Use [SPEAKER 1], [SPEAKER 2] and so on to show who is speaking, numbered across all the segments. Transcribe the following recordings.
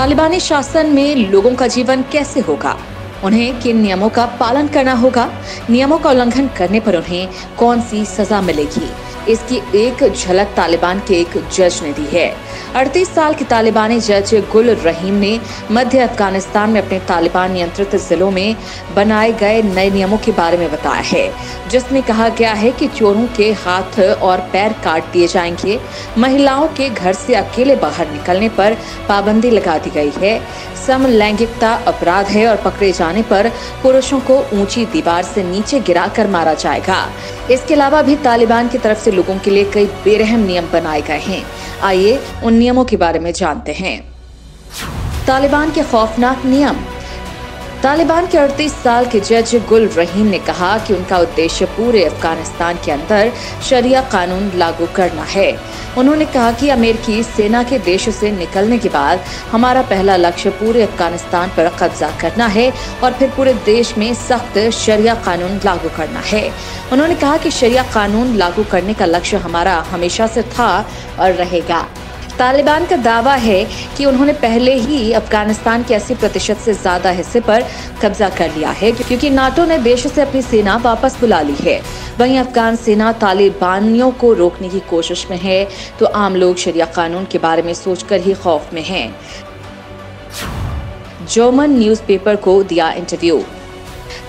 [SPEAKER 1] तालिबानी शासन में लोगों का जीवन कैसे होगा, उन्हें किन नियमों का पालन करना होगा, नियमों का उल्लंघन करने पर उन्हें कौन सी सजा मिलेगी, इसकी एक झलक तालिबान के एक जज ने दी है। 38 साल के तालिबानी जज गुल रहीम ने मध्य अफगानिस्तान में अपने तालिबान नियंत्रित जिलों में बनाए गए नए नियमों के बारे में बताया है, जिसमें कहा गया है कि चोरों के हाथ और पैर काट दिए जाएंगे, महिलाओं के घर से अकेले बाहर निकलने पर पाबंदी लगा दी गई है, समलैंगिकता अपराध है और पकड़े जाने पर पुरुषों को ऊंची दीवार से नीचे गिराकर मारा जाएगा। इसके अलावा भी तालिबान की तरफ से लोगों के लिए कई बेरहम नियम बनाए गए हैं। आइए उन नियमों के बारे में जानते हैं। तालिबान के खौफनाक नियम। तालिबान के 38 साल के जज गुल रहीम ने कहा कि उनका उद्देश्य पूरे अफगानिस्तान के अंदर शरिया कानून लागू करना है। उन्होंने कहा कि अमेरिकी सेना के देश से निकलने के बाद हमारा पहला लक्ष्य पूरे अफगानिस्तान पर कब्जा करना है और फिर पूरे देश में सख्त शरिया कानून लागू करना है। उन्होंने कहा कि शरिया कानून लागू करने का लक्ष्य हमारा हमेशा से था और रहेगा। तालिबान का दावा है कि उन्होंने पहले ही अफगानिस्तान के 80% से ज्यादा हिस्से पर कब्जा कर लिया है, क्योंकि नाटो ने देश से अपनी सेना वापस बुला ली है। वहीं अफगान सेना तालिबानियों को रोकने की कोशिश में है, तो आम लोग शरिया कानून के बारे में सोचकर ही खौफ में हैं। जर्मन न्यूज़पेपर को दिया इंटरव्यू।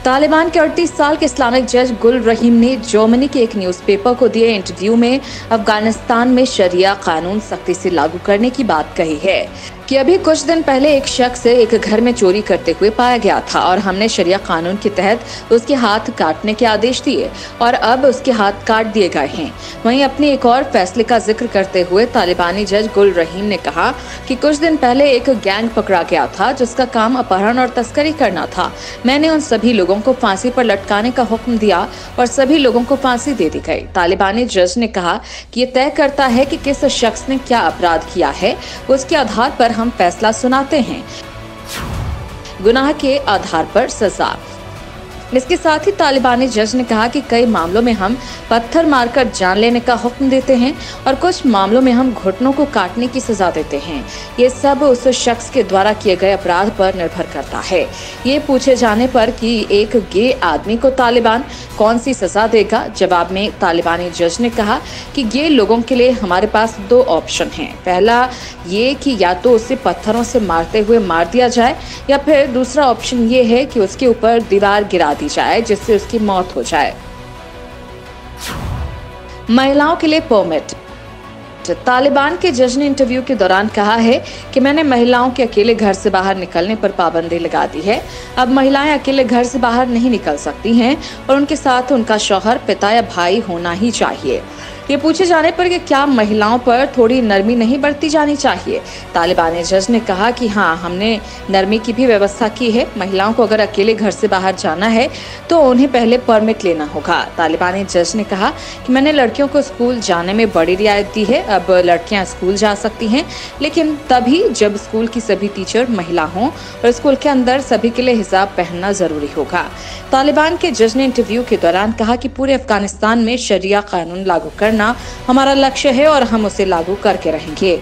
[SPEAKER 1] तालिबान के 38 साल के इस्लामिक जज गुल रहीम ने जर्मनी के एक न्यूज़पेपर को दिए इंटरव्यू में अफगानिस्तान में शरिया कानून सख्ती से लागू करने की बात कही है कि अभी कुछ दिन पहले एक शख्स एक घर में चोरी करते हुए पाया गया था और हमने शरिया कानून के तहत उसके हाथ काटने के आदेश दिए और अब उसके हाथ काट दिए गए हैं। वहीं अपने एक और फैसले का जिक्र करते हुए तालिबानी जज गुल रहीम ने कहा कि कुछ दिन पहले एक गैंग पकड़ा गया था जिसका काम अपहरण और तस्करी करना था। मैंने उन सभी लोगों को फांसी पर लटकाने का हुक्म दिया और सभी लोगों को फांसी दे दी गई। तालिबानी जज ने कहा कि ये तय करता है कि किस शख्स ने क्या अपराध किया है, उसके आधार पर हम फैसला सुनाते हैं। गुनाह के आधार पर सजा। इसके साथ ही तालिबानी जज ने कहा कि कई मामलों में हम पत्थर मारकर जान लेने का हुक्म देते हैं और कुछ मामलों में हम घुटनों को काटने की सजा देते हैं। ये सब उस शख्स के द्वारा किए गए अपराध पर निर्भर करता है। ये पूछे जाने पर कि एक गे आदमी को तालिबान कौन सी सजा देगा, जवाब में तालिबानी जज ने कहा कि गे लोगों के लिए हमारे पास दो ऑप्शन हैं। पहला ये कि या तो उसे पत्थरों से मारते हुए मार दिया जाए या फिर दूसरा ऑप्शन ये है कि उसके ऊपर दीवार गिरा दी जाए जिससे उसकी मौत हो जाए। महिलाओं के लिए परमिट। तालिबान के जज ने इंटरव्यू के दौरान कहा है कि मैंने महिलाओं के अकेले घर से बाहर निकलने पर पाबंदी लगा दी है। अब महिलाएं अकेले घर से बाहर नहीं निकल सकती हैं और उनके साथ उनका शौहर, पिता या भाई होना ही चाहिए। ये पूछे जाने पर कि क्या महिलाओं पर थोड़ी नरमी नहीं बरती जानी चाहिए, तालिबानी जज ने कहा कि हाँ, हमने नरमी की भी व्यवस्था की है। महिलाओं को अगर अकेले घर से बाहर जाना है तो उन्हें पहले परमिट लेना होगा। तालिबानी जज ने कहा कि मैंने लड़कियों को स्कूल जाने में बड़ी रियायत दी है। अब लड़कियां स्कूल जा सकती हैं, लेकिन तभी जब स्कूल की सभी टीचर महिला हों और स्कूल के अंदर सभी के लिए हिजाब पहनना जरूरी होगा। तालिबान के जज ने इंटरव्यू के दौरान कहा कि पूरे अफगानिस्तान में शरिया कानून लागू करना हमारा लक्ष्य है और हम उसे लागू करके रहेंगे।